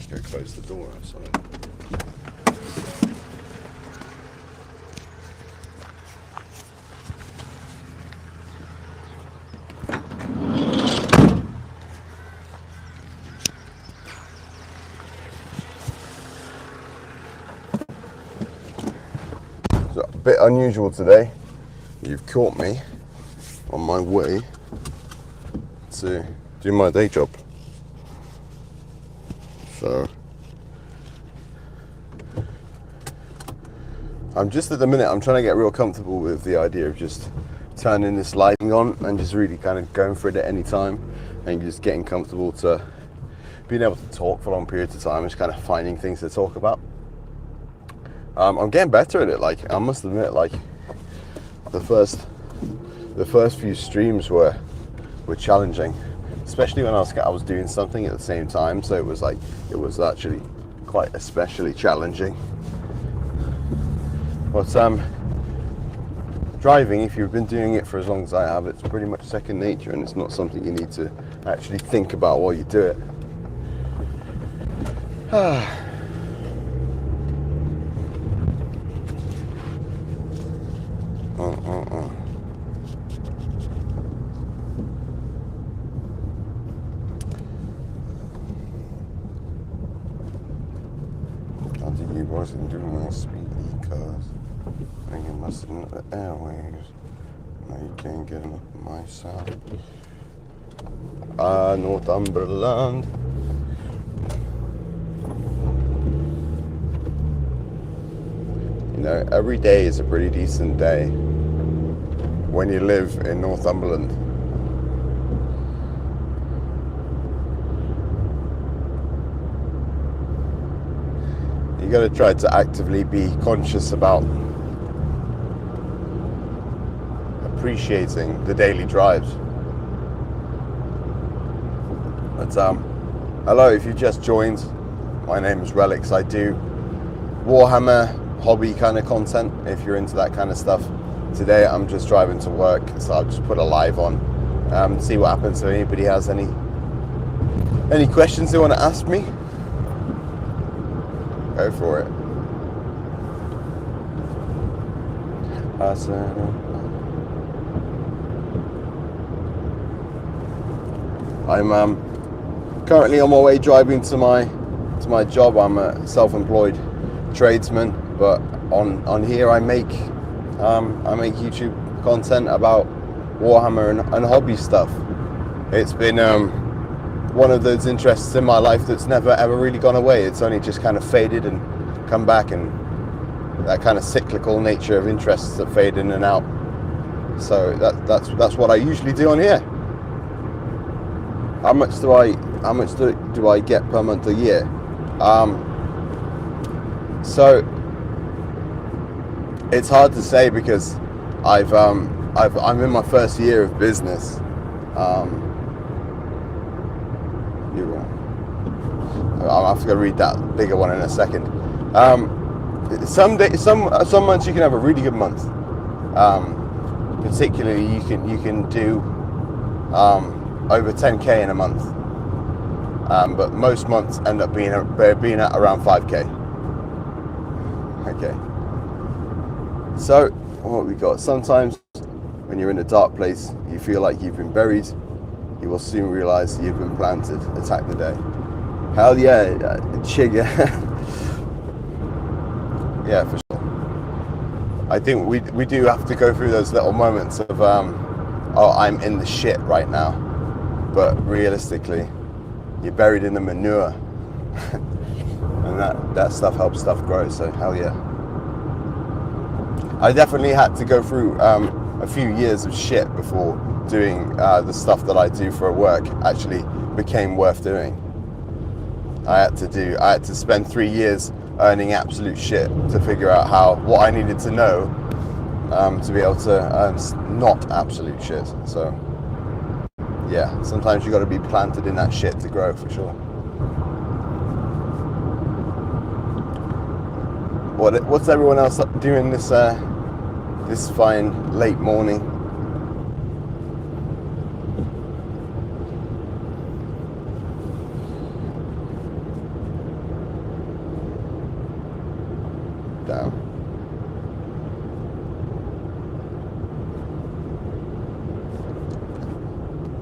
Go close the door outside. So, a bit unusual today. You've caught me on my way to do my day job. So I'm just at the minute, I'm trying to get real comfortable with the idea of just turning this lighting on and just really kind of going for it at any time and just getting comfortable to being able to talk for long periods of time, just kind of finding things to talk about. I'm getting better at it. Like, I must admit, like the first few streams were challenging, especially when I was doing something at the same time. So it was actually quite especially challenging. But driving, if you've been doing it for as long as I have, it's pretty much second nature, and it's not something you need to actually think about while you do it. I think you wasn't doing more speedy, cause you must have the airwaves. Now you can't get enough of my sound. Northumberland. You know, every day is a pretty decent day when you live in Northumberland. You got to try to actively be conscious about appreciating the daily drives. But hello, if you just joined, my name is Reliks. I do Warhammer hobby kind of content, if you're into that kind of stuff. Today I'm just driving to work, so I'll just put a live on, see what happens. If anybody has any questions they want to ask me, go for it. I'm currently on my way driving to my job. I'm a self-employed tradesman, but on here I make YouTube content about Warhammer and hobby stuff. It's been one of those interests in my life that's never ever really gone away. It's only just kind of faded and come back, and that kind of cyclical nature of interests that fade in and out. So that's what I usually do on here. How much do I get per month a year? So it's hard to say, because I'm in my first year of business. I'll have to read that bigger one in a second. Some months you can have a really good month. Particularly, you can do over 10k in a month. But most months end up being at around 5k. Okay. So what we got? Sometimes when you're in a dark place, you feel like you've been buried. You will soon realize you've been planted. Attack the day. Hell yeah, chigga. Yeah, for sure. I think we do have to go through those little moments of oh, I'm in the shit right now. But realistically, you're buried in the manure. And that stuff helps stuff grow, so hell yeah. I definitely had to go through a few years of shit before doing the stuff that I do for work actually became worth doing. I had to spend 3 years earning absolute shit to figure out what I needed to know to be able to earn not absolute shit. So yeah, sometimes you got to be planted in that shit to grow, for sure. What's everyone else doing this fine late morning? down.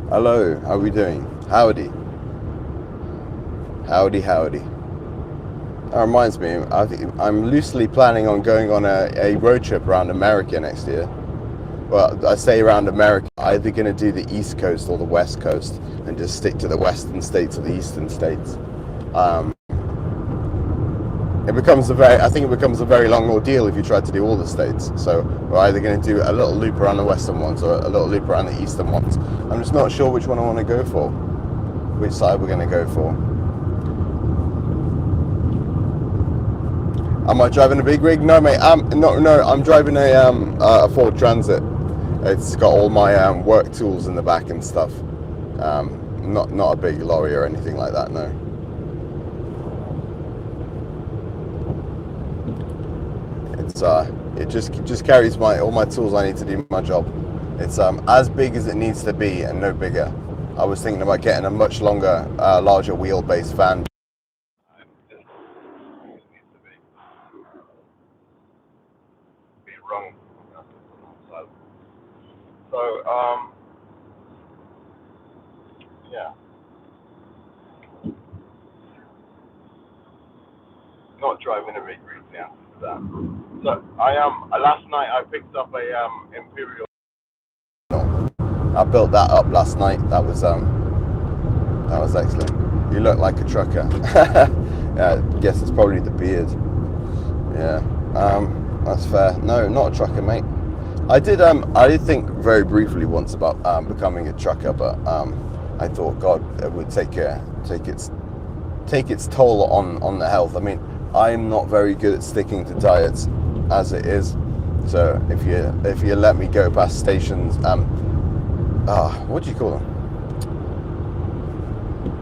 Hello, how are we doing? Howdy. Howdy, howdy. That reminds me, I'm loosely planning on going on a road trip around America next year. Well, I say around America, either going to do the East Coast or the West Coast and just stick to the Western states or the Eastern states. I think it becomes a very long ordeal if you try to do all the states. So we're either going to do a little loop around the Western ones or a little loop around the Eastern ones. I'm just not sure which one I want to go for, which side we're going to go for. Am I driving a big rig? No, mate. No. I'm driving a Ford Transit. It's got all my work tools in the back and stuff. Not a big lorry or anything like that. No. It's it just carries all my tools I need to do my job. It's as big as it needs to be and no bigger. I was thinking about getting a much longer, larger wheelbase van. Wrong. So, yeah. Not driving a big rig, the answer to that. So, last night I picked up a Imperial. I built that up last night. That was excellent. You look like a trucker. Yeah, I guess it's probably the beard. Yeah. That's fair. No, not a trucker, mate. I did think very briefly once about becoming a trucker, but I thought, God, it would take its toll on the health. I mean, I'm not very good at sticking to diets as it is. So if you let me go past stations, what do you call them?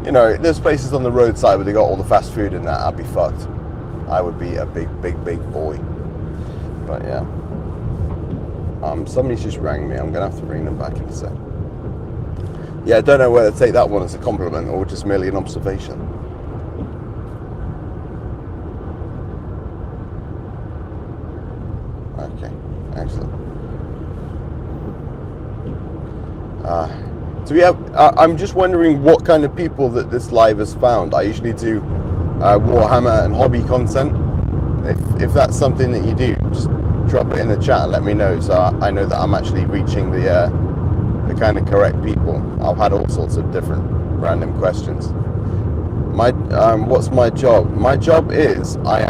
You know, there's places on the roadside where they got all the fast food in that. I'd be fucked. I would be a big boy. But yeah, somebody's just rang me. I'm gonna have to ring them back in a sec. Yeah, I don't know whether to take that one as a compliment or just merely an observation. Okay, excellent. So yeah, I'm just wondering what kind of people that this live has found. I usually do Warhammer and hobby content. If that's something that you do, just drop it in the chat and let me know, so I know that I'm actually reaching the kind of correct people. I've had all sorts of different random questions. What's my job? My job is I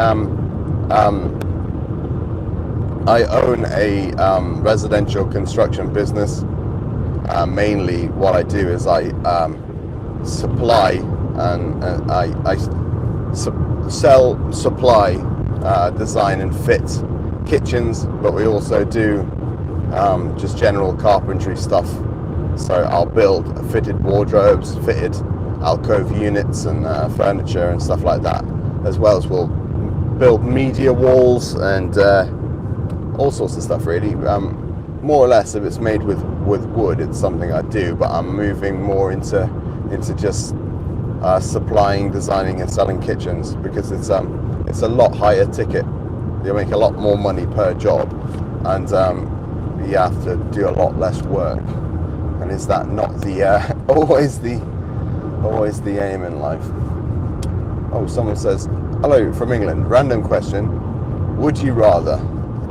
own a residential construction business. Mainly, what I do is I supply and I sell, supply, design and fit kitchens, but we also do just general carpentry stuff. So I'll build fitted wardrobes, fitted alcove units and furniture and stuff like that, as well as we'll build media walls and all sorts of stuff really. More or less, if it's made with wood, it's something I do, but I'm moving more into just supplying, designing and selling kitchens, because it's a lot higher ticket. You make a lot more money per job, and you have to do a lot less work. And is that not the always the aim in life? Oh, someone says, hello from England. Random question. Would you rather?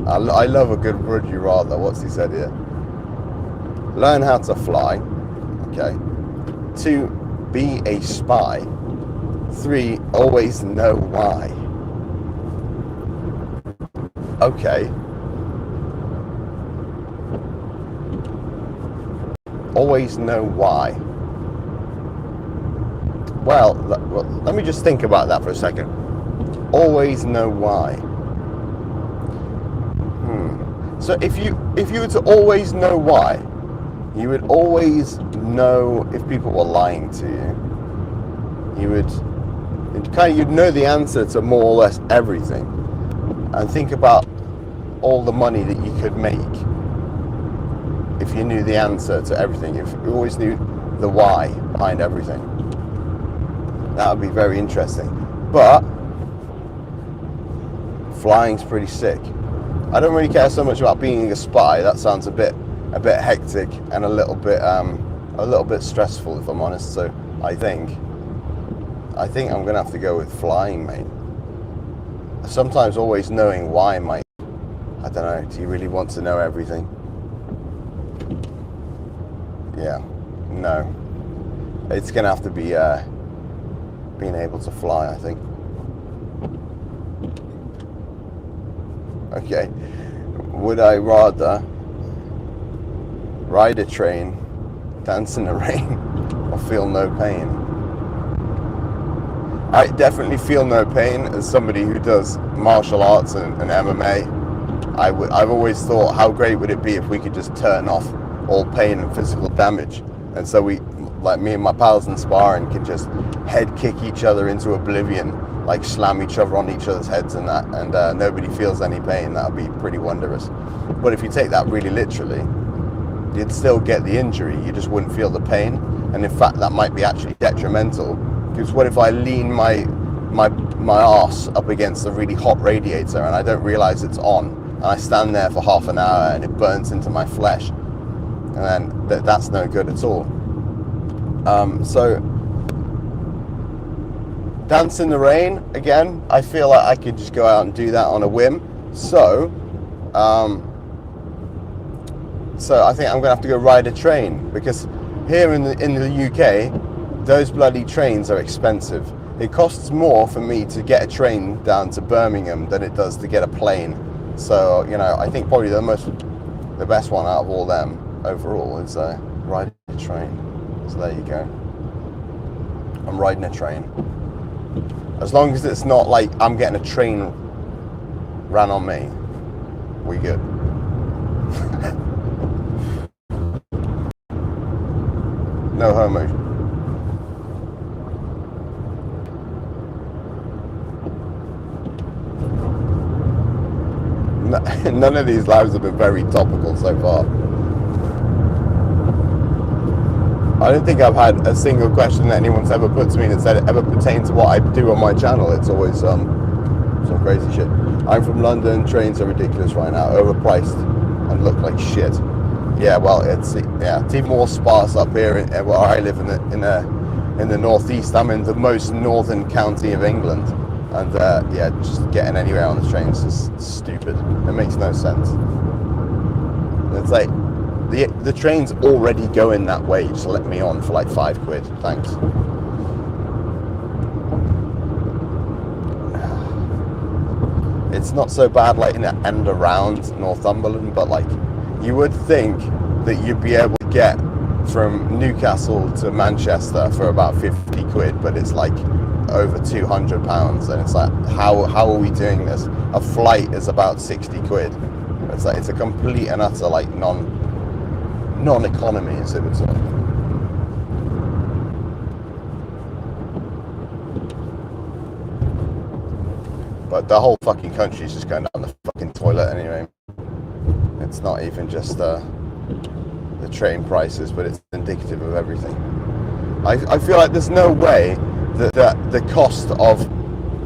I love a good would you rather. What's he said here? Learn how to fly. Okay. 2, be a spy. 3, always know why. Okay. Always know why. Well, let me just think about that for a second. Always know why. So if you were to always know why, you would always know if people were lying to you. You'd know the answer to more or less everything. And think about all the money that you could make if you knew the answer to everything. If you always knew the why behind everything. That would be very interesting. But flying's pretty sick. I don't really care so much about being a spy. That sounds a bit hectic and a little bit stressful, if I'm honest. So I think I'm gonna have to go with flying, mate. Sometimes always knowing why, mate. I don't know. Do you really want to know everything? Yeah. No. It's gonna have to be being able to fly, I think. Okay. Would I rather ride a train, dance in the rain, or feel no pain? I definitely feel no pain as somebody who does martial arts and MMA. I've always thought, how great would it be if we could just turn off all pain and physical damage? And so we, like me and my pals in sparring, can just head kick each other into oblivion, like slam each other on each other's heads and that, and nobody feels any pain. That would be pretty wondrous. But if you take that really literally, you'd still get the injury, you just wouldn't feel the pain. And in fact, that might be actually detrimental, because what if I lean my arse up against a really hot radiator and I don't realize it's on, and I stand there for half an hour and it burns into my flesh, and then that's no good at all. So dance in the rain, again, I feel like I could just go out and do that on a whim. So I think I'm gonna have to go ride a train, because here in the UK, those bloody trains are expensive. It costs more for me to get a train down to Birmingham than it does to get a plane. So, you know, I think probably the best one out of all them overall is riding a train. So there you go. I'm riding a train. As long as it's not like I'm getting a train ran on me, we good. No homo. None of these lives have been very topical so far. I don't think I've had a single question that anyone's ever put to me that said it ever pertained to what I do on my channel. It's always some crazy shit. I'm from London. Trains are ridiculous right now, overpriced, and look like shit. Yeah, well, it's even more sparse up here where I live in the northeast. I'm in the most northern county of England. And yeah, just getting anywhere on the train is just stupid. It makes no sense. It's like the train's already going that way. Just let me on for like £5. Thanks. It's not so bad like in the end around Northumberland, but like you would think that you'd be able to get from Newcastle to Manchester for about £50, but it's like over £200, and it's like, how are we doing this? A flight is about £60. It's like, it's a complete and utter like non-economy, as it would say. But the whole fucking country is just going down the fucking toilet anyway. It's not even just the train prices, but it's indicative of everything. I feel like there's no way that the cost of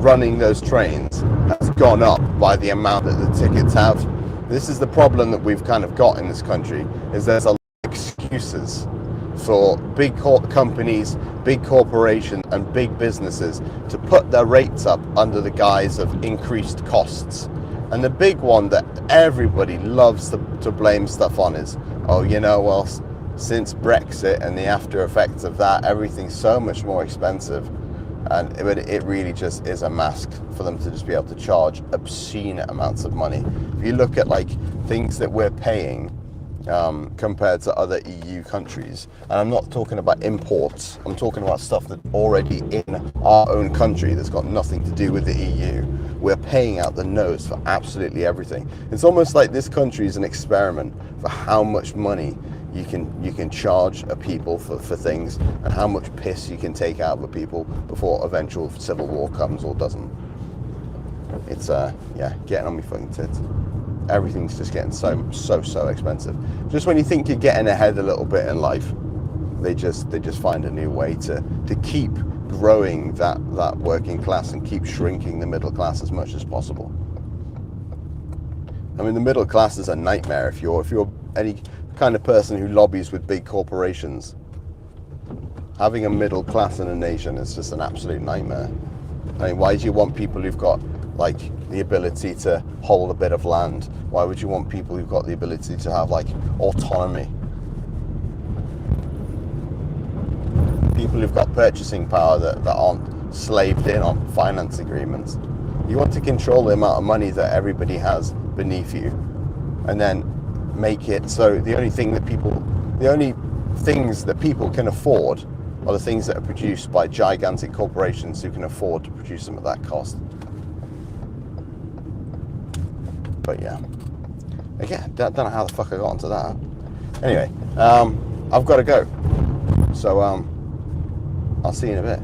running those trains has gone up by the amount that the tickets have. This is the problem that we've kind of got in this country, is there's a lot of excuses for big companies, big corporations and big businesses to put their rates up under the guise of increased costs. And the big one that everybody loves to blame stuff on is, oh, you know, well, since Brexit and the after effects of that, everything's so much more expensive. And it really just is a mask for them to just be able to charge obscene amounts of money. If you look at like things that we're paying compared to other EU countries, and I'm not talking about imports, I'm talking about stuff that's already in our own country that's got nothing to do with the EU. We're paying out the nose for absolutely everything. It's almost like this country is an experiment for how much money you can charge a people for things, and how much piss you can take out of a people before eventual civil war comes or doesn't. It's yeah, getting on me fucking tits. Everything's just getting so expensive. Just when you think you're getting ahead a little bit in life, they just find a new way to keep growing that working class and keep shrinking the middle class as much as possible. I mean, the middle class is a nightmare if you're any kind of person who lobbies with big corporations. Having a middle class in a nation is just an absolute nightmare. I mean, why do you want people who've got like the ability to hold a bit of land? Why would you want people who've got the ability to have like autonomy? People who've got purchasing power that aren't slaved in on finance agreements. You want to control the amount of money that everybody has beneath you, and then make it so the only things that people can afford are the things that are produced by gigantic corporations who can afford to produce them at that cost. But yeah, again, don't know how the fuck I got onto that. Anyway, I've got to go, so I'll see you in a bit.